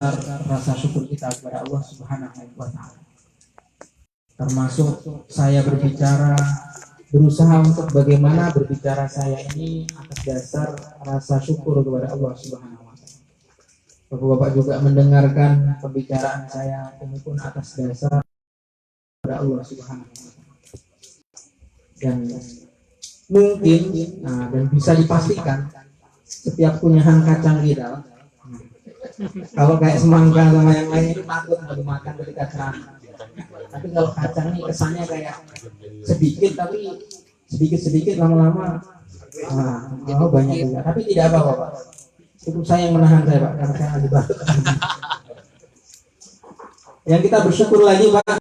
rasa syukur kita kepada Allah Subhanahu wa Ta'ala. Termasuk saya berusaha untuk bagaimana berbicara saya ini atas dasar rasa syukur kepada Allah Subhanahu wa Ta'ala. Bapak-bapak juga mendengarkan pembicaraan saya ini pun atas dasar kepada Allah Subhanahu wa Ta'ala. Dan mungkin dan bisa dipastikan setiap kunyahan kacang kita kalau kayak semangka sama yang lain itu takut mau dimakan ketika ceramah. Tapi kalau kacang ini kesannya kayak sedikit, tapi sedikit lama-lama banyak juga. Tapi tidak apa-apa, Pak. Cukup saya yang menahan saya, Pak, karena saya lagi batuk. Yang kita bersyukur lagi, Pak,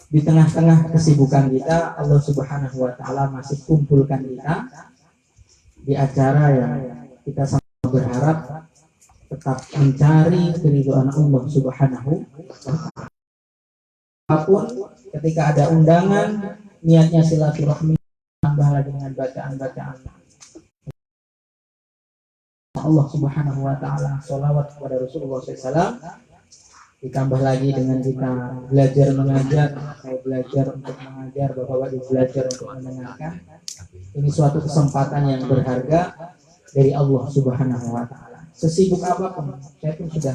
di tengah-tengah kesibukan kita, Allah Subhanahu wa Ta'ala masih kumpulkan kita di acara yang kita sama berharap tetap mencari keridhaan Allah Subhanahu wa Ta'ala. Apapun ketika ada undangan, niatnya silaturahmi, tambah lagi dengan bacaan-bacaan Allah Subhanahu wa Ta'ala, sholawat kepada Rasulullah SAW, ditambah lagi dengan kita belajar mengajar. Saya belajar untuk mengajar, bapak-bapak belajar untuk mendengarkan. Ini suatu kesempatan yang berharga dari Allah Subhanahu wa Ta'ala. Sesibuk apapun, saya pun sudah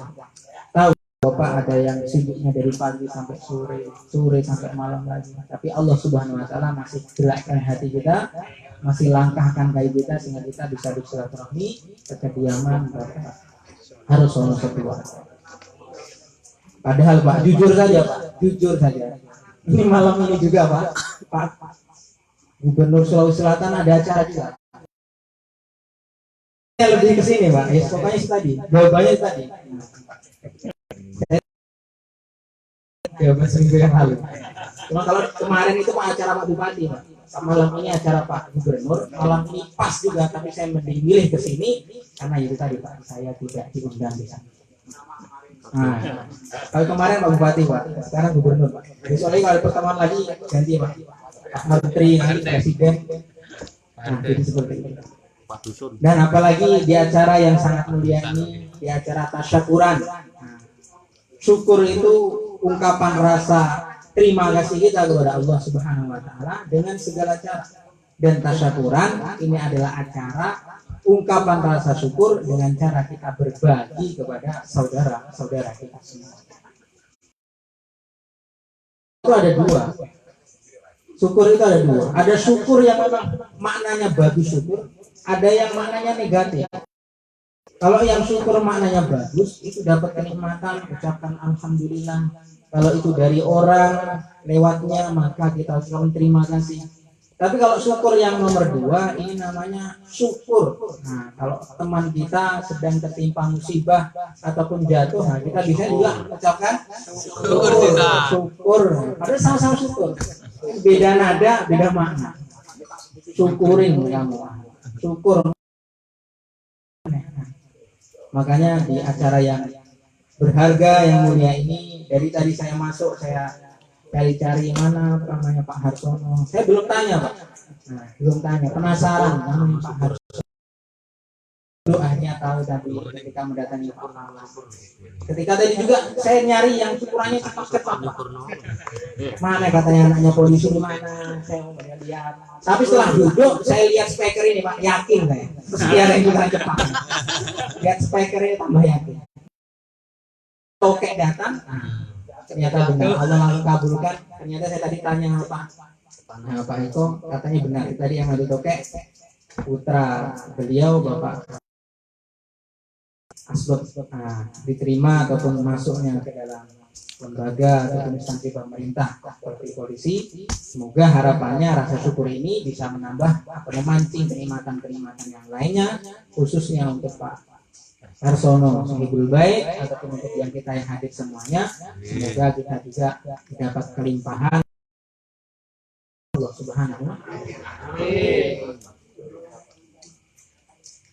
tahu bapak ada yang sibuknya dari pagi sampai sore sampai malam lagi. Tapi Allah Subhanahu wa Ta'ala masih gerakkan hati kita, masih langkahkan kaki kita sehingga kita bisa bersilaturahmi ke kediaman Bapak Harsono Setua. Padahal Pak, jujur saja. Ini malam ini juga Pak Gubernur Sulawesi Selatan ada acara juga. Lebih ke sini Pak, ya pokoknya tadi, jawabannya tadi. Jawaban seminggu yang lalu. Cuma kalau kemarin itu Pak acara Pak Bupati Pak. Malam ini acara Pak Gubernur, malam ini pas juga, tapi saya mending milih ke sini karena itu tadi Pak, saya tidak diundang di sana. Nah, kalau kemarin Pak Bupati Pak, sekarang Gubernur Pak. Soalnya kalau pertemuan lagi ganti Pak, Pak Menteri, nanti Presiden. Nah, jadi seperti itu. Dan apalagi di acara yang sangat mulia ini, di acara tasyakuran. Nah, syukur itu ungkapan rasa terima kasih kita kepada Allah Subhanahu wa Ta'ala dengan segala cara. Dan tasyakuran ini adalah acara ungkapan rasa syukur dengan cara kita berbagi kepada saudara-saudara kita semua. Itu ada dua. Syukur itu ada dua. Ada syukur yang memang maknanya bagus syukur, ada yang maknanya negatif. Kalau yang syukur maknanya bagus, itu dapat kenikmatan, ucapkan alhamdulillah. Kalau itu dari orang lewatnya, maka kita ucapkan terima kasih. Tapi kalau syukur yang nomor dua, ini namanya syukur. Nah, kalau teman kita sedang tertimpa musibah ataupun jatuh, nah kita bisa juga ucapkan syukur. Padahal sama-sama syukur. Beda nada, beda makna. Syukurin kamu. Syukur. Makanya di acara yang berharga yang mulia ini, dari tadi saya masuk, saya cari-cari mana namanya Pak Harsono. Saya belum tanya Pak. Nah, belum tanya, penasaran namanya Pak Harsono. Doanya tahu tadi ketika mendatangi Pak Malas. Ketika tadi juga saya nyari yang syukurannya cepat-cepat. Mana katanya anaknya polisi di mana? Saya mau lihat. Tapi setelah duduk saya lihat speaker ini Pak, yakin saya. Sekian yang juga cepat. Lihat speaker ini tambah yakin. Tokek datang. Ternyata benar, Allah langsung kabulkan. Ternyata saya tadi tanya Pak Eko, katanya benar. Tadi yang ada tokek putra beliau Bapak Asbot diterima ataupun masuknya ke dalam lembaga ataupun instansi pemerintah seperti polisi. Semoga harapannya rasa syukur ini bisa menambah atau memancing kenikmatan-kenikmatan yang lainnya, khususnya untuk Pak Harsono Sohibul Baik ataupun untuk yang kita yang hadir semuanya. Semoga kita juga dapat kelimpahan Allah Subhanahu wa Ta'ala.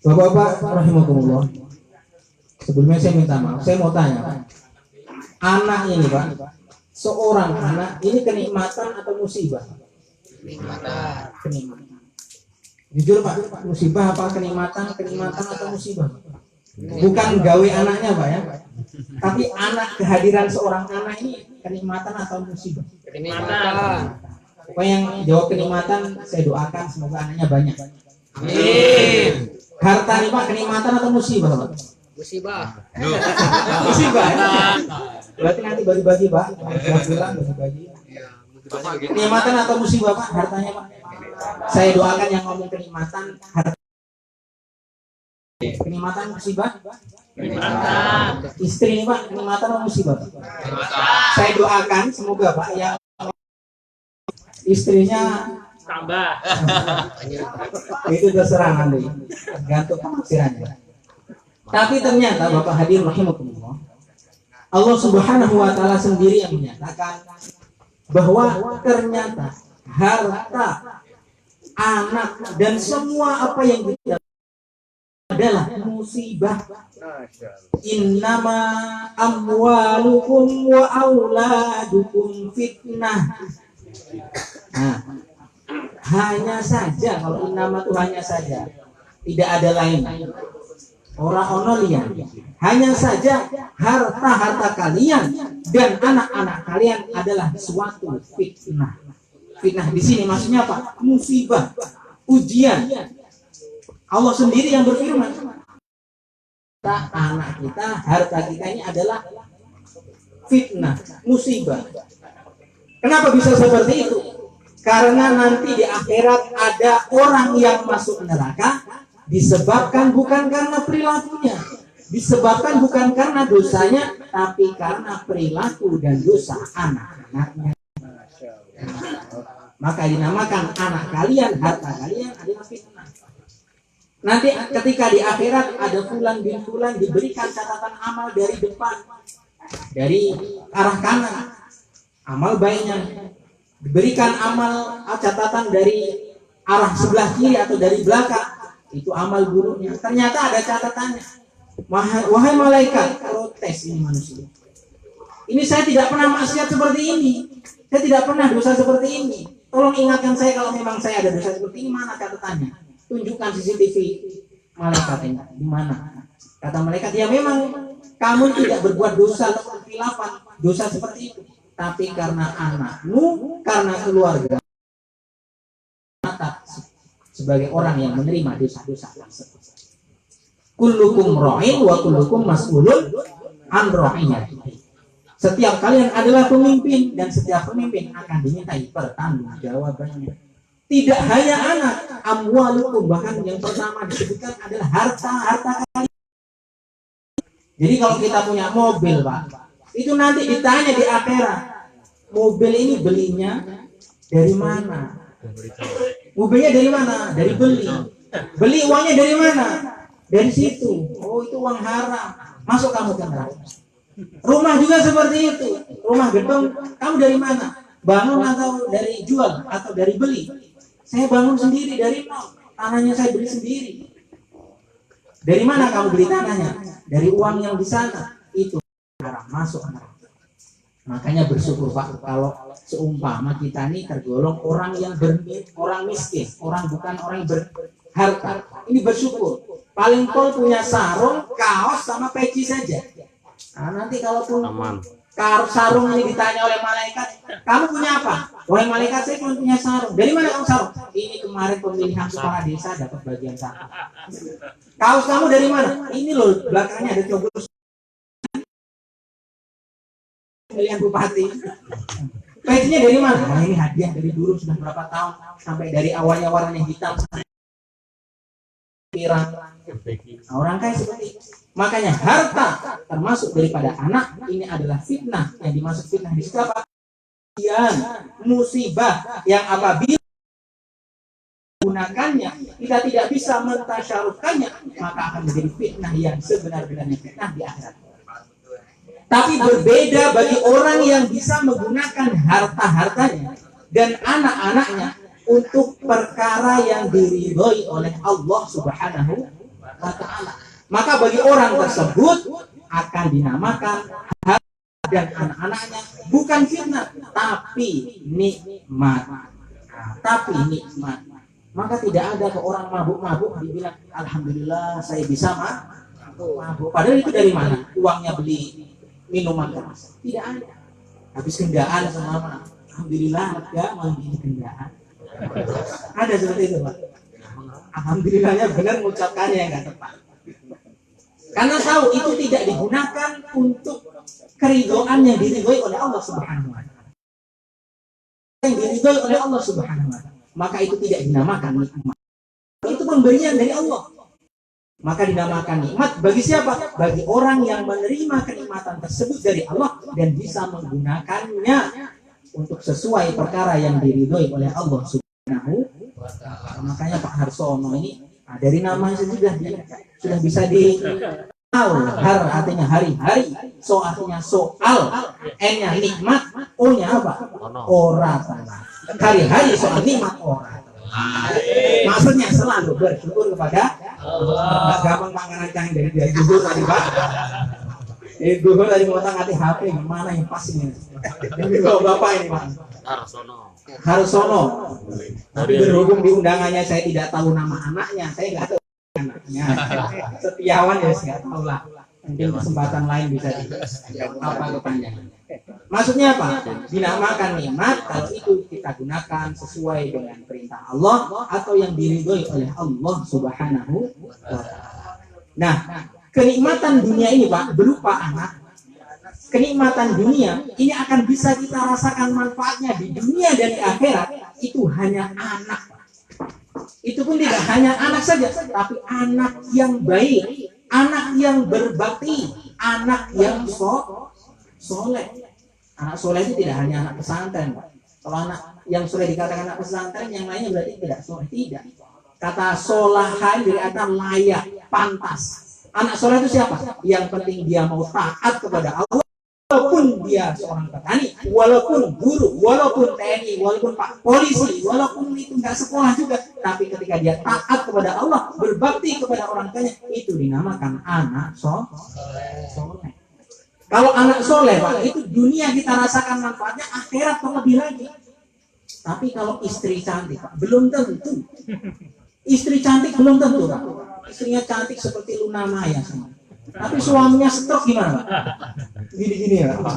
Bapak-bapak rahimakumullah, sebelumnya saya minta maaf, saya mau tanya Pak, anak ini Pak, seorang anak ini kenikmatan atau musibah? Kenikmatan. Jujur Pak, musibah apa kenikmatan atau musibah? Bukan gawe anaknya Pak ya, tapi anak, kehadiran seorang anak ini kenikmatan atau musibah? Kenikmatan. Pokoknya yang jawab kenikmatan saya doakan semoga anaknya banyak. Amin. Harta nih Pak, kenikmatan atau musibah Pak? Musibah. Musibah ya? Berarti nanti bagi-bagi Pak, sudah pulang bagi-bagi. Kenikmatan atau musibah Pak, hartanya Pak? Saya doakan yang ngomong kenikmatan, harta. Kenikmatan musibah? Kenikmatan. Istri nih Pak, kenikmatan atau musibah Pak? Saya doakan semoga Pak yang istrinya Tambah. itu terserah nanti, tergantung penafsirannya. Tapi ternyata Bapak hadirin rahimakumullah, Allah Subhanahu wa taala sendiri yang menyatakan bahwa ternyata harta, anak dan semua apa yang kita adalah musibah. Innama amwalukum wa auladukum fitnah. Nah, hanya saja, kalau innama itu hanya saja, tidak ada lain. Orang onolia, hanya saja harta-harta kalian dan anak-anak kalian adalah suatu fitnah. Fitnah di sini maksudnya apa? Musibah, ujian. Allah sendiri yang berfirman, anak kita, harta kita ini adalah fitnah, musibah. Kenapa bisa seperti itu? Karena nanti di akhirat ada orang yang masuk neraka disebabkan bukan karena perilakunya, disebabkan bukan karena dosanya, tapi karena perilaku dan dosa anak-anaknya. Maka dinamakan anak kalian, harta kalian adalah fitnah. Nanti ketika di akhirat ada fulan bin fulan diberikan catatan amal dari depan, dari arah kanan, amal baiknya, diberikan amal catatan dari arah sebelah kiri atau dari belakang, itu amal buruknya. Ternyata ada catatannya, wahai malaikat, protes ini manusia, ini saya tidak pernah maksiat seperti ini, saya tidak pernah dosa seperti ini, tolong ingatkan saya kalau memang saya ada dosa seperti ini, mana catatannya? Tunjukkan CCTV malaikat ini di mana? Kata malaikat, ya memang kamu tidak berbuat dosa atau khilafan, dosa seperti itu, tapi karena anakmu, karena keluarga sebagai orang yang menerima dosa-dosa tersebut. Kullukum ra'in wa kullukum mas'ulun an ra'iyatihi. Setiap kalian adalah pemimpin dan setiap pemimpin akan dimintai pertanggungjawabannya. Tidak hanya anak, amwalukum, bahkan yang pertama disebutkan adalah harta-harta kalian. Jadi kalau kita punya mobil Pak, itu nanti ditanya di akhirat, mobil ini belinya dari mana? Mobilnya dari mana? Dari beli. Beli uangnya dari mana? Dari situ. Oh, itu uang haram. Masuk kamu ke neraka. Rumah juga seperti itu. Rumah gedung, kamu dari mana? Bangun atau dari jual atau dari beli? Saya bangun sendiri dari nol. Tanahnya saya beli sendiri. Dari mana kamu beli tanahnya? Dari uang yang di sana. Itu haram, masuk neraka. Makanya bersyukur Pak kalau seumpama kita ini tergolong orang yang orang miskin, orang bukan orang yang berharta. Ini bersyukur. Paling pol punya sarung, kaos sama peci saja. Nah, nanti kalaupun sarung ini ditanya oleh malaikat, kamu punya apa? Oleh malaikat, saya cuma punya sarung. Dari mana kamu sarung? Ini kemarin pemilihan kepala desa dapat bagian satu. Kaos kamu dari mana? Ini loh, belakangnya ada coblos pemilihan bupati. Pecinya dari mana? Nah, ini hadiah dari dulu sudah berapa tahun, sampai dari awalnya warnanya hitam pirang. Nah, orang kaya seperti itu. Makanya harta termasuk daripada anak ini adalah fitnah. Yang dimaksud fitnah di situ apa? Musibah yang apabila gunakannya kita tidak bisa mentasyarufkannya, maka akan menjadi fitnah yang sebenar-benarnya fitnah di akhirat. Tapi berbeda bagi orang yang bisa menggunakan harta-hartanya dan anak-anaknya untuk perkara yang diridhoi oleh Allah Subhanahu wa ta'ala. Maka bagi orang tersebut akan dinamakan harta dan anak-anaknya bukan fitnah, tapi nikmat. Tapi nikmat. Maka tidak ada ke orang mabuk-mabuk dibilang, alhamdulillah saya bisa Mabuk. Padahal itu dari mana? Uangnya beli minuman keras. Tidak ada. Habis kendaan semua. Alhamdulillah lega mau beli kendaan. Ada seperti itu, Pak. Alhamdulillahnya benar mengucapkannya yang nggak tepat. Karena tahu itu tidak digunakan untuk keridhaan yang diridhoi oleh Allah Subhanahu wa taala. Yang diridhoi oleh Allah Subhanahu wa taala. Maka itu tidak dinamakan nikmat. Itu pemberian dari Allah. Maka dinamakan nikmat bagi siapa? Bagi orang yang menerima kenikmatan tersebut dari Allah dan bisa menggunakannya untuk sesuai perkara yang diridhoi oleh Allah Subhanahu wa taala. Makanya Pak Harsono ini dari namanya sudah bisa di har artinya hari-hari, so artinya soal, n-nya nikmat, o-nya apa? Ora. Hari-hari soal nikmat ora. Maksudnya selalu bersyukur kepada Allah. Gampang panganan cang dari gugur tadi Pak. Gugur tadi ngotang hati HP mana yang pas ini? Ini bapak ini Pak. Harsono. Tapi berhubung di undangannya saya tidak tahu nama anaknya, saya nggak tahu anaknya. Setiawan ya saya nggak tahu lah. Mungkin kesempatan lain bisa apa kepanjangan. Maksudnya apa? Dinamakan nikmat kalau itu kita gunakan sesuai dengan perintah Allah atau yang diridhoi oleh Allah Subhanahu wa taala. Nah, kenikmatan dunia ini Pak berupa anak. Kenikmatan dunia ini akan bisa kita rasakan manfaatnya di dunia dan di akhirat itu hanya anak. Itu pun tidak hanya anak saja, tapi anak yang baik, anak yang berbakti, anak yang soleh. Anak soleh itu tidak hanya anak pesantren. Kalau anak yang soleh dikatakan anak pesantren, yang lainnya berarti tidak soleh. Tidak. Kata solahan dari kata layak, pantas. Anak soleh itu siapa? Yang penting dia mau taat kepada Allah. Walaupun dia seorang petani, walaupun guru, walaupun TNI, walaupun Pak Polisi, walaupun itu nggak sekolah juga, tapi ketika dia taat kepada Allah, berbakti kepada orang tuanya, itu dinamakan anak soleh. Kalau anak soleh, Pak, itu dunia kita rasakan manfaatnya, akhirat terlebih lagi. Tapi kalau istri cantik, Pak, belum tentu. Istri cantik belum tentu, Pak. Istrinya cantik seperti Luna Maya semua. Tapi suaminya stroke gimana, Pak? Gini-gini ya, Pak.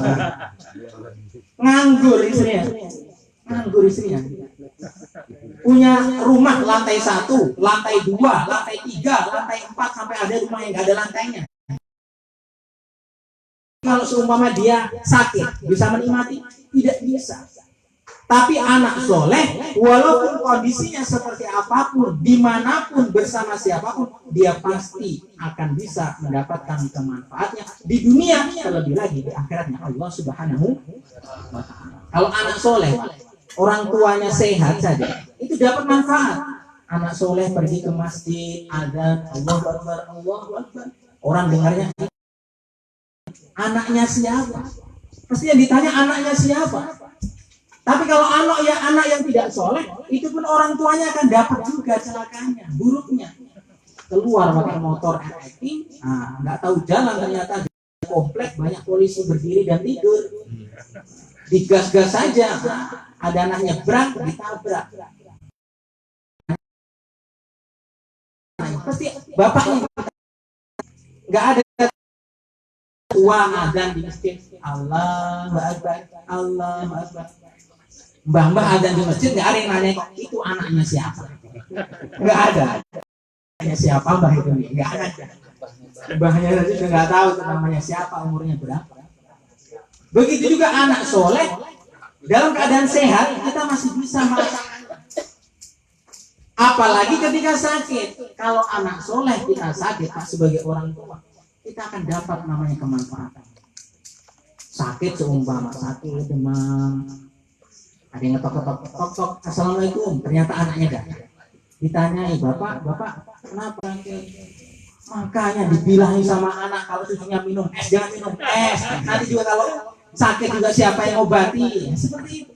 Nganggur istrinya. Punya rumah lantai 1, lantai 2, lantai 3, lantai 4, sampai ada rumah yang nggak ada lantainya. Kalau seumpama dia sakit, bisa menikmati? Tidak bisa. Tapi anak soleh, walaupun kondisinya seperti apapun, dimanapun, bersama siapapun, dia pasti akan bisa mendapatkan kemanfaatnya di dunia, terlebih lagi di akhiratnya Allah Subhanahu wa taala. Kalau anak soleh, orang tuanya sehat saja, itu dapat manfaat. Anak soleh pergi ke masjid, adzan, Allahu Akbar, Allahu Akbar. Orang dengarnya, anaknya siapa? Pasti yang ditanya anaknya siapa? Tapi kalau anak yang tidak soleh, itu pun orang tuanya akan dapat juga celakanya, buruknya. Keluar pakai motor RX, nggak tahu jalan ternyata di komplek banyak polisi berdiri dan tidur. Digas-gas saja, ada anak nyebrang, ditabrak. Pasti bapaknya nggak ada tua adzan di masjid, Allahu Akbar, Allahu Akbar. Mbah-mbah adzan di masjid nggak ada yang nanya kok itu anaknya siapa, nggak ada. Anaknya siapa mbah itu nih, nggak ada. Mbahnya saja juga nggak tahu namanya siapa, umurnya berapa. Begitu juga anak soleh dalam keadaan sehat kita masih bisa merasakannya. Apalagi ketika sakit. Kalau anak soleh kita sakit, Pak, sebagai orang tua, kita akan dapat namanya kemanfaatan. Sakit seumpama sakit demam, ada yang ngetok-tok, assalamualaikum, ternyata anaknya datang. Ditanyai, bapak, kenapa? Makanya dibilangi sama anak kalau cucunya minum es, jangan minum es. Nanti juga kalau sakit juga siapa yang obati? Seperti itu.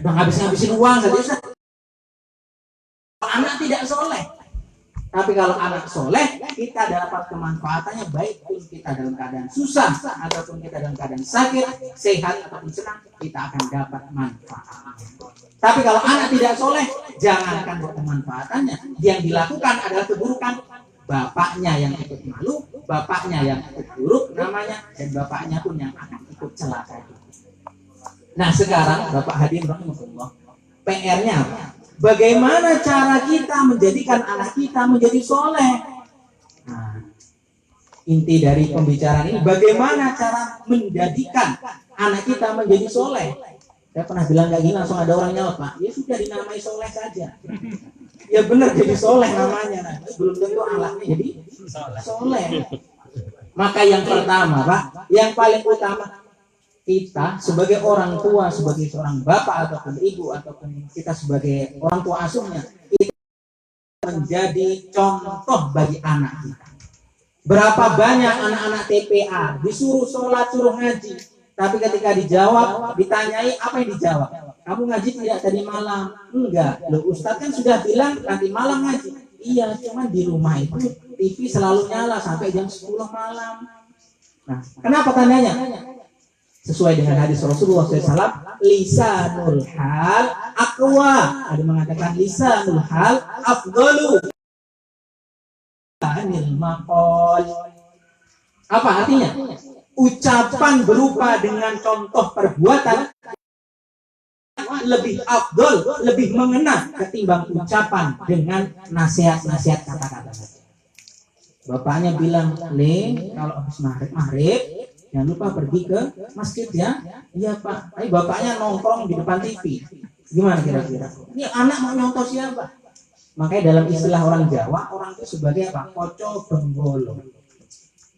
Udah ngabisin uang saja. Anak tidak soleh. Tapi kalau anak soleh, kita dapat kemanfaatannya baik pun kita dalam keadaan susah ataupun kita dalam keadaan sakit, sehat ataupun senang, kita akan dapat manfaat. Tapi kalau anak tidak soleh, jangankan kemanfaatannya, yang dilakukan adalah keburukan. Bapaknya yang ikut malu, bapaknya yang ikut buruk namanya, dan bapaknya pun yang akan ikut celaka. Nah sekarang Bapak hadirin rahimahullah, PR-nya apa? Bagaimana cara kita menjadikan anak kita menjadi soleh? Nah, inti dari pembicaraan ini, bagaimana cara menjadikan anak kita menjadi soleh? Saya pernah bilang kayak gini, langsung ada orang nyaut, Pak, ya sudah dinamai soleh saja. Ya benar, jadi soleh namanya. Nah, belum tentu anaknya jadi soleh. Maka yang pertama, Pak, yang paling utama, kita sebagai orang tua, sebagai seorang bapak ataupun ibu, ataupun kita sebagai orang tua asuhnya, kita menjadi contoh bagi anak kita. Berapa banyak anak-anak TPA disuruh sholat, suruh ngaji, tapi ketika dijawab, ditanyai, apa yang dijawab? Kamu ngaji tidak tadi malam? Enggak. Loh, Ustadz kan sudah bilang nanti malam ngaji. Iya, cuman di rumah itu TV selalu nyala sampai jam 10 malam. Nah, kenapa tanyanya? Sesuai dengan hadis Rasulullah SAW, lisanul hal aqwa. Ada mengatakan lisanul hal afdalu anil maqal. Apa artinya? Ucapan berupa dengan contoh perbuatan lebih afdol, lebih mengena ketimbang ucapan dengan nasihat-nasihat kata-kata. Bapaknya bilang, Le, kalau habis maghrib jangan lupa pergi ke masjid ya. Iya Pak. Tapi bapaknya nongkrong di depan TV. Gimana kira-kira? Ini anak mau nyontoh siapa? Makanya dalam istilah orang Jawa, orang itu sebagai apa? Koco benggolo.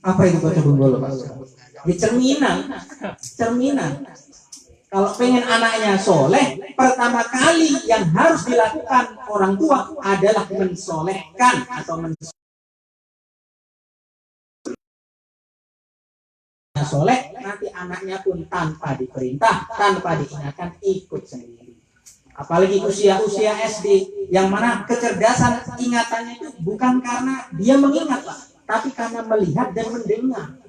Apa itu koco benggolo, Pak? Di cerminan. Kalau pengen anaknya soleh, pertama kali yang harus dilakukan orang tua adalah mensolehkan atau soleh, nanti anaknya pun tanpa diperintah, tanpa diingatkan ikut sendiri. Apalagi usia-usia SD, yang mana kecerdasan ingatannya itu bukan karena dia mengingat, Pak, tapi karena melihat dan mendengar.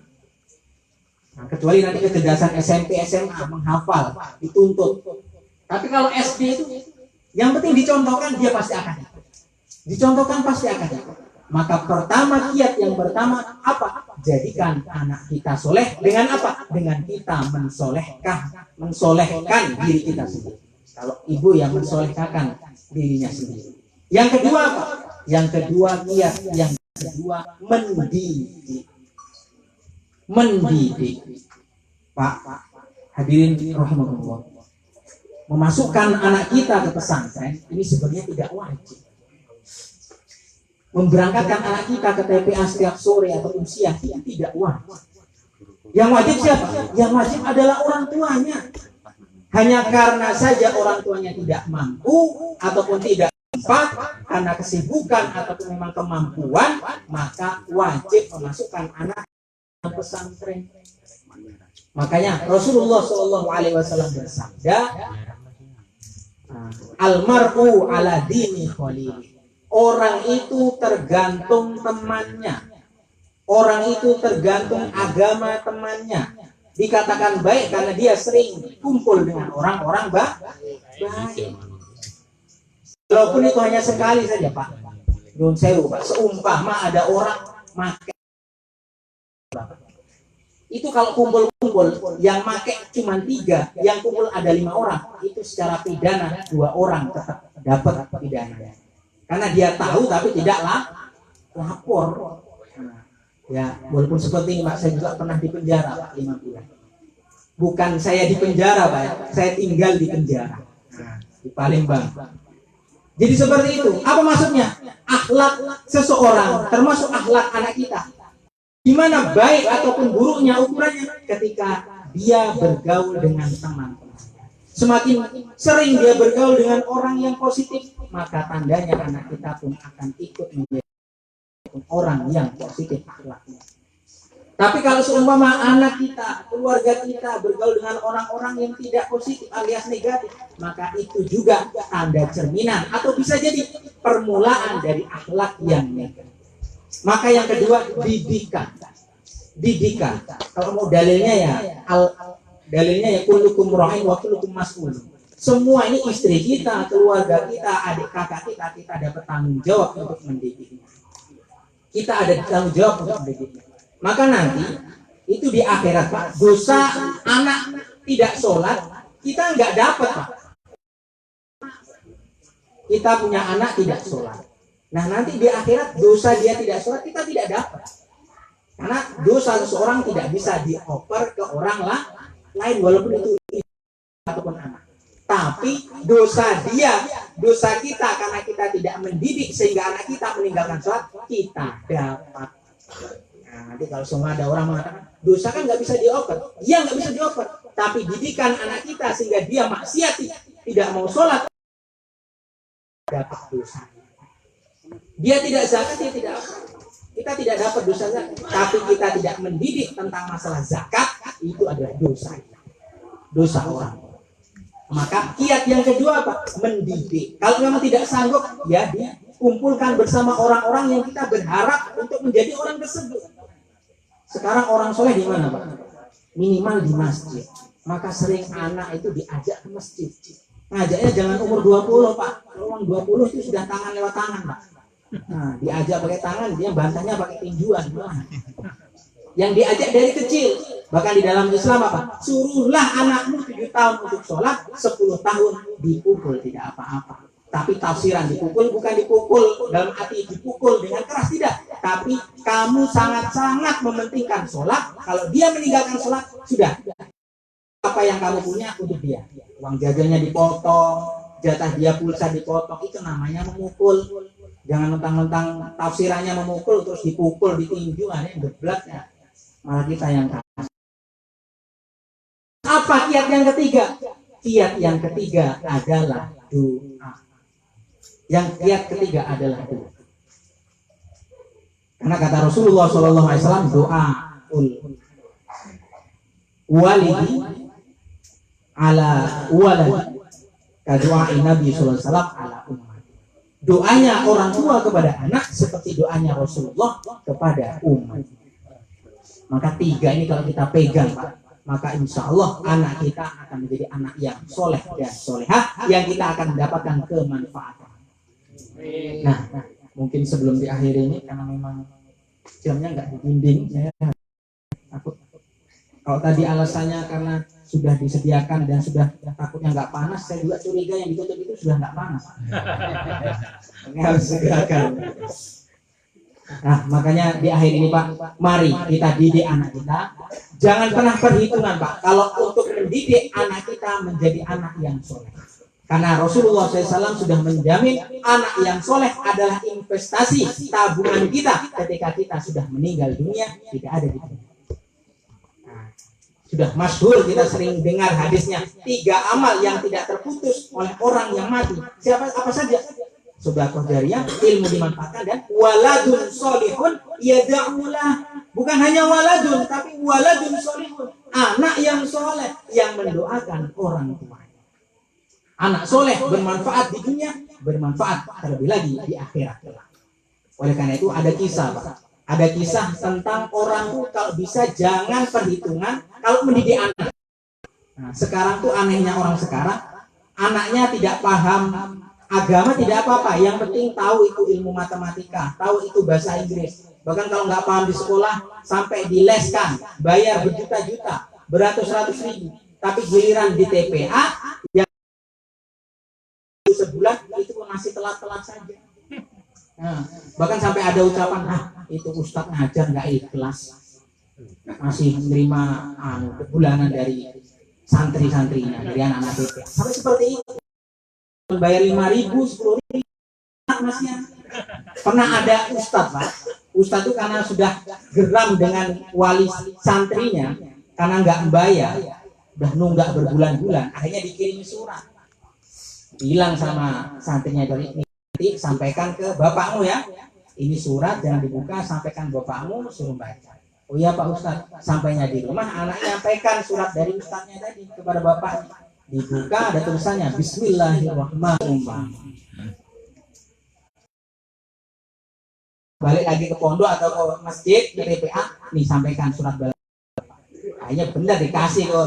Nah, kecuali nanti kecerdasan SMP, SMA, menghafal, dituntut. Tapi kalau SD itu, yang penting dicontohkan, dia pasti akan ikut. Dicontohkan pasti akan ikut. Maka pertama, kiat yang pertama apa? Jadikan anak kita soleh dengan apa? Dengan kita mensolehkan diri kita sendiri. Kalau ibu yang mensolehkan dirinya sendiri. Yang kedua apa? Yang kedua, kiat yang kedua, mendidik. Pak, hadirin rahimahullah, memasukkan anak kita ke pesantren ini sebenarnya tidak wajib. Memberangkatkan anak kita ke TPA setiap sore atau siang itu tidak wajib. Yang wajib siapa? Yang wajib adalah orang tuanya. Hanya karena saja orang tuanya tidak mampu ataupun tidak sempat karena kesibukan ataupun memang kemampuan, maka wajib memasukkan anak ke pesantren. Makanya Rasulullah SAW bersabda, almar'u ala dini khalili. Orang itu tergantung temannya. Orang itu tergantung agama temannya. Dikatakan baik karena dia sering kumpul dengan orang-orang baik. Walaupun itu hanya sekali saja, Pak. Nyun sewu, Pak. Seumpama ada orang make. Itu kalau kumpul-kumpul, yang make cuma 3, yang kumpul ada 5 orang. Itu secara pidana 2 orang tetap dapat pidananya. Karena dia tahu tapi tidaklah lapor. Ya, walaupun seperti ini, Pak, saya juga pernah di penjara, Pak, 5 bulan. Bukan saya di penjara, Pak, saya tinggal di penjara. Di Palembang. Jadi seperti itu. Apa maksudnya? Akhlak seseorang, termasuk akhlak anak kita. Gimana baik ataupun buruknya ukurannya ketika dia bergaul dengan teman-teman. Semakin sering dia bergaul dengan orang yang positif, maka tandanya anak kita pun akan ikut menjadi orang yang positif akhlaknya. Tapi kalau seumpama anak kita, keluarga kita bergaul dengan orang-orang yang tidak positif alias negatif, maka itu juga tanda cerminan atau bisa jadi permulaan dari akhlak yang negatif. Maka yang kedua, didikan. Kalau mau dalilnya ya, dalilnya ya kullukum ra'in wa kullukum mas'ul. Semua ini istri kita, keluarga kita, adik kakak kita dapat tanggung jawab untuk mendidiknya. Kita ada tanggung jawab untuk mendidiknya. Maka nanti itu di akhirat Pak, dosa anak tidak sholat kita nggak dapat Pak. Kita punya anak tidak sholat. Nah nanti di akhirat dosa dia tidak sholat kita tidak dapat. Karena dosa seseorang tidak bisa dioper ke orang lain walaupun itu ataupun anak. Tapi dosa dia, dosa kita karena kita tidak mendidik sehingga anak kita meninggalkan sholat kita dapat. Nah, nanti kalau semua ada orang mengatakan dosa kan nggak bisa dioper, iya nggak bisa dioper. Tapi didikan anak kita sehingga dia maksiat tidak mau sholat dapat dosa. Dia tidak zakat, dia tidak apa. Kita tidak dapat dosa zakat, tapi kita tidak mendidik tentang masalah zakat itu adalah dosa. Dosa orang. Maka kiat yang kedua Pak, mendidik. Kalau memang tidak sanggup, ya dia kumpulkan bersama orang-orang yang kita berharap untuk menjadi orang tersebut. Sekarang orang soleh di mana Pak? Minimal di masjid. Maka sering anak itu diajak ke masjid. Ngajaknya jangan umur 20 Pak. Kalau orang 20 itu sudah tangan lewat tangan Pak. Nah, diajak pakai tangan, dia bantahnya pakai tinjuan. Yang diajak dari kecil. Bahkan di dalam Islam apa? Suruhlah anakmu 7 tahun untuk sholat, 10 tahun dipukul tidak apa-apa. Tapi tafsiran dipukul bukan dipukul dalam arti dipukul dengan keras, tidak. Tapi kamu sangat-sangat mementingkan sholat. Kalau dia meninggalkan sholat, sudah. Apa yang kamu punya untuk dia. Uang jajannya dipotong, jatah dia pulsa dipotong, itu namanya memukul. Jangan mentang-mentang tafsirannya memukul terus dipukul, ditinju, aneh geblatnya. Malah kita yang kalah. Apa kiat yang ketiga? Kiat yang ketiga adalah doa. Yang kiat ketiga adalah doa. Karena kata Rasulullah SAW, doa walidi ala waladi kadu'ai Nabi SAW ala umat. Doanya orang tua kepada anak seperti doanya Rasulullah kepada umat. Maka 3 ini kalau kita pegang Pak, maka insya Allah anak kita akan menjadi anak yang soleh dan solehah, yang kita akan mendapatkan kemanfaatan. Nah, mungkin sebelum di akhir ini karena memang jamnya nggak dinding, saya takut. Kalau tadi alasannya karena sudah disediakan dan sudah takutnya nggak panas, saya juga curiga yang ditutup itu sudah nggak panas. Ini harus disediakan. Nah, makanya di akhir ini Pak, mari kita didik anak kita. Jangan pernah perhitungan Pak, kalau untuk mendidik anak kita menjadi anak yang soleh. Karena Rasulullah SAW sudah menjamin anak yang soleh adalah investasi tabungan kita ketika kita sudah meninggal dunia, tidak ada di dunia. Nah, sudah masyhur, kita sering dengar hadisnya, 3 amal yang tidak terputus oleh orang yang mati. Apa saja? Sedekah jariyah, ilmu dimanfaatkan, dan waladun solihun yad'ulah. Bukan hanya waladun, tapi waladun solihun, anak yang soleh yang mendoakan orang tua. Anak soleh bermanfaat di dunia, bermanfaat terlebih lagi di akhirat. Oleh karena itu ada kisah Pak. Ada kisah tentang orang tuh kalau bisa jangan perhitungan kalau mendidik anak. Nah, sekarang tuh anehnya orang sekarang, anaknya tidak paham agama tidak apa-apa, yang penting tahu itu ilmu matematika, tahu itu bahasa Inggris. Bahkan kalau nggak paham di sekolah, sampai dileskan, bayar berjuta-juta, beratus-ratus ribu. Tapi giliran di TPA, yang sebulan itu masih telat-telat saja. Nah, bahkan sampai ada ucapan, itu Ustadz ngajar nggak ikhlas, masih menerima bulanan dari santri-santrinya, dari anak-anak TPA. Sampai seperti itu. Bayar 5.000, 10.000 masnya. Pernah ada ustadz Pak. Ustadz itu karena sudah geram dengan wali santrinya, karena nggak membayar, udah nunggak berbulan-bulan, akhirnya dikirim surat. Bilang sama santrinya, dari nanti sampaikan ke bapakmu ya. Ini surat jangan dibuka, sampaikan bapakmu, suruh baca. Oh iya Pak Ustadz. Sampainya di rumah, anaknya nyampaikan surat dari ustadznya tadi kepada bapaknya. Dibuka ada tulisannya Bismillahirrahmanirrahim. Balik lagi ke pondok atau ke masjid, ke TPA, nih sampaikan surat balasan. Akhirnya benar dikasih ke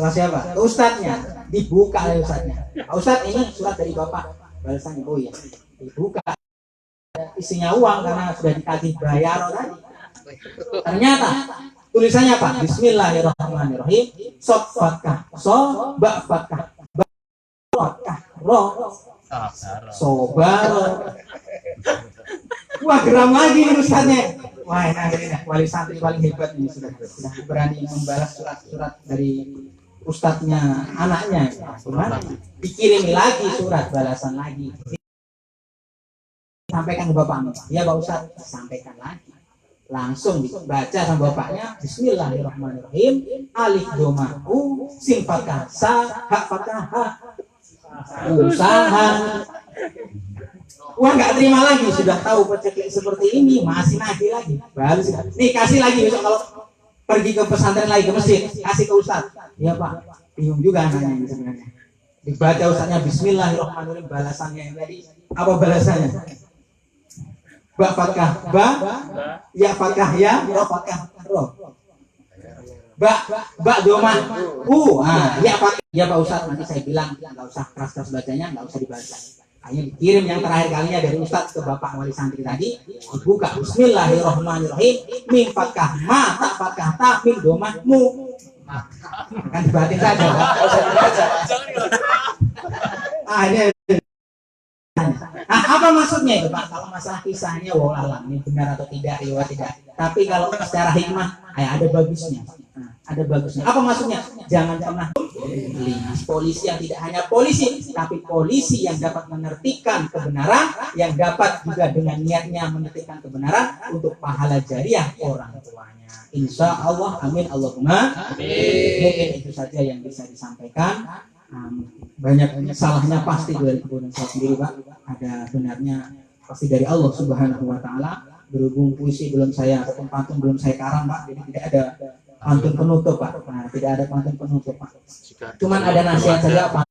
siapa? Ke ustadznya. Dibuka oleh ustadznya. Ustadz, ini surat dari bapak. Balasannya, oh iya. Dibuka. Isinya uang karena sudah dikasih bayar tadi. Ternyata tulisannya apa? Bismillahirrahmanirrahim. Sod fatkah, so ba fatkah, ba fatkah, ro sobar. Wah, geram lagi ini ustaznya. Wah, ini wali santri paling hebat ini, sudah berani membalas surat-surat dari ustadznya anaknya. Gimana? Dikirimi lagi surat balasan lagi. Sampaikan ke bapaknya. Ya Pak Ustadz, sampaikan lagi. Langsung dibaca sama bapaknya. Bismillahirrahmanirrahim. Alif doma u, sin fathah sa, ha fathah ha. Usaha. Wah, nggak terima lagi, sudah tahu peceklik seperti ini masih nagih lagi. Baru nih kasih lagi besok kalau pergi ke pesantren lagi ke masjid, kasih ke Ustadz. Iya Pak, bingung juga anaknya ini sebenarnya. Dibaca Ustadznya Bismillahirrahmanirrahim, balasannya yang tadi apa balasannya? Ba fatkah ba, ya fatkah ya, ro fatkah ro. Ba doma ya Pak, ya Pak Ustadz, nanti saya bilang nggak usah keras-keras bacanya, nggak usah dibaca. Hanya dikirim yang terakhir kalinya dari Ustadz ke Bapak wali santri tadi, dibuka Bismillahirrahmanirrahim, min fatkah ma, tak fatkah ta, min doma mu. Kan dibatin saja, Pak. Nggak usah dibaca. Ini apa maksudnya itu Pak? Kalau masalah kisahnya wallahualam ini benar atau tidak, riwayat tidak. Tapi kalau secara hikmah, ada bagusnya. Ada bagusnya. Apa maksudnya? Jangan pernah polisi yang tidak hanya polisi, tapi polisi yang dapat menertibkan kebenaran, yang dapat juga dengan niatnya menertibkan kebenaran untuk pahala jariah orang tuanya. Insya Allah, amin Allahumma. Mungkin itu saja yang bisa disampaikan. Banyak salahnya pasti dari kebenaran saya sendiri Pak. Ada benarnya pasti dari Allah Subhanahu Wa Taala. Berhubung puisi belum saya ataupun pantun belum saya karang Pak, jadi tidak ada pantun penutup Pak. Nah, tidak ada pantun penutup Pak. Cuman ada nasihat saja Pak.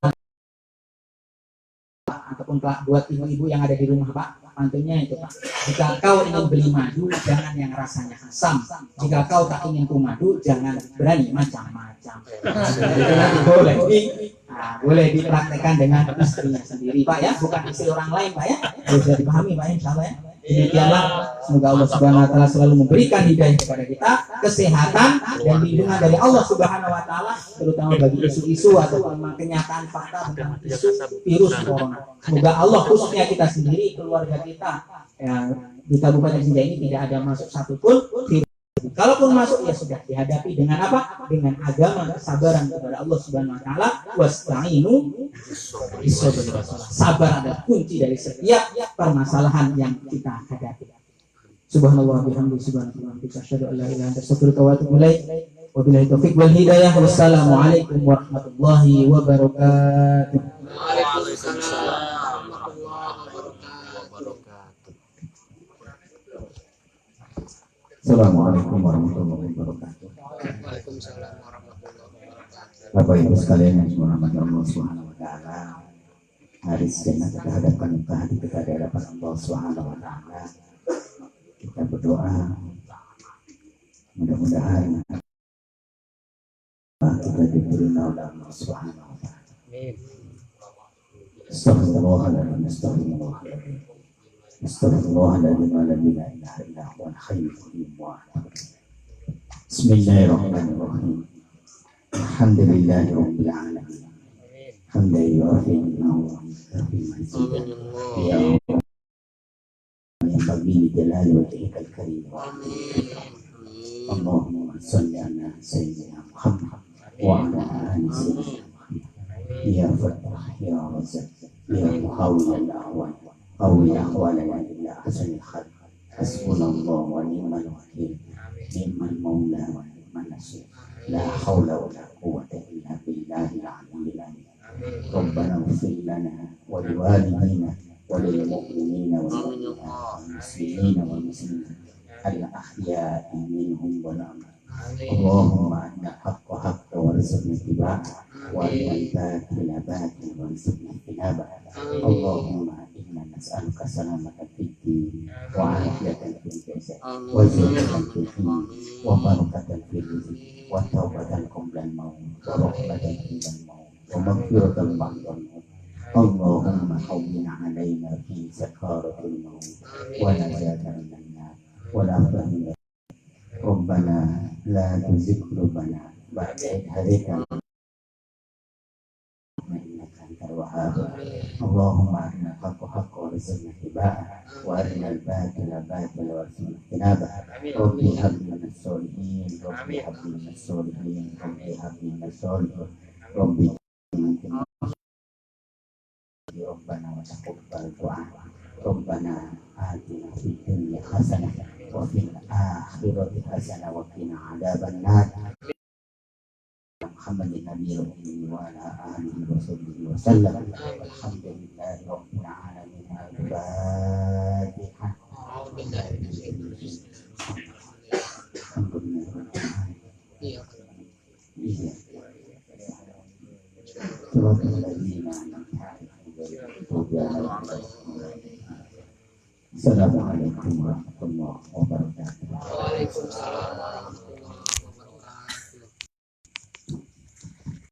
Ataupun Pak buat ibu-ibu yang ada di rumah Pak, pantunnya itu Pak. Jika kau ingin beli madu, jangan yang rasanya asam. Jika kau tak ingin madu, jangan berani macam-macam. Itu nanti boleh. Boleh dipraktekkan dengan istrinya sendiri Pak ya, bukan istri orang lain Pak ya. Bisa dipahami Pak Insya Allah ya. Demikianlah, semoga Allah Subhanahu Wa Taala selalu memberikan hidayah kepada kita, kesehatan dan lindungan dari Allah Subhanahu Wa Taala, terutama bagi isu-isu atau kenyataan fakta tentang isu virus corona. Semoga Allah khususnya kita sendiri, keluarga kita ya, di Kabupaten Sinja ini tidak ada masuk satupun virus. Kalaupun masuk ya sudah dihadapi dengan apa? Dengan agama, kesabaran kepada Allah Subhanahu Wa Taala. Wasta'inu bis-sabri. Sabar adalah kunci dari setiap permasalahan yang kita hadapi. Subhanallah bihamdi subhanallah asyhadu an la ilaha illa anta astaghfiruka wa atubu ilaik. Wabillahi taufiq wal hidayah. Wassalamualaikum warahmatullahi wabarakatuh. Waalaikumsalam. Assalamualaikum warahmatullahi wabarakatuh. Waalaikumsalam warahmatullahi wabarakatuh. Bapak Ibu sekalian yang dirahmati Allah Subhanahu wa taala. Hari sejenak kita hadapkan muka hati kita di hadapan Allah Subhanahu wa taala. Kita berdoa mudah-mudahan kita diberi oleh Allah Subhanahu wa taala. Amin. Astagfirullahaladzim, astagfirullahaladzim. Astagfirullahaladzim wa la ilaha illa huwal hayyul qayyum. Bismillahirrahmanirrahim. Alhamdulillahi rabbil alamin. Hamdan yu'afi ni'amahu wa yukafi mazidah. Ya Allah, yang bagi jalali wajhikal karim. Allahumma salli ala sayyidina Muhammad wa ala ali sayyidina Muhammad. Ya Fattah, ya Razzaq, ya Muhawwil al-ahwal. أولي أحوالنا إلى أحسن الخلق. حسبنا الله ونعم الوكيل. نعم المولى ونعم النصير. لا حول ولا قوة إلا بالله العلي العظيم. ربنا اغفر لنا ولوالدينا وللمؤمنين والمسلمين والمسلمات الأحياء منهم والأموات. اللهم أن الحق حق وارزقنا اتباعه وأن الباطل باطل وارزقنا اجتنابه. اللهم إنا نسألك سلامة في الدين وعافية في الجسد وزيادة في الدين وبركة في الرزق وتوبة قبل الموت ورحمة عند الموت ومغفرة بعد الموت. اللهم هون علينا في سكارة الموت ونجاة من النار ولا فهم Rabbana la tuzigh qulubana ba'da idh hadaytana innaka antal wahhab. Allahumma arina al-haqqa haqqan warzuqna ittiba'ah wa arina al-batila batilan warzuqna ijtinabah. Rabbi hab li minas solihin, Rabbi hab li minas solihin, Rabbi hab li minas solihin, Rabbi Rabbana wa taqabbal du'a. Rabbana atina fid dunya hasanah wa fil akhirati hasanah wa qina adzabannar. Muhammadin nabiyil ummi wa ala alihi wa sahbihi wa sallam. Alhamdulillahi rabbil alamin. Al-Fatihah. Iya. Iya. Suratul ladzina an'amta 'alaihim. Assalamualaikum warahmatullahi wabarakatuh. Waalaikumsalam.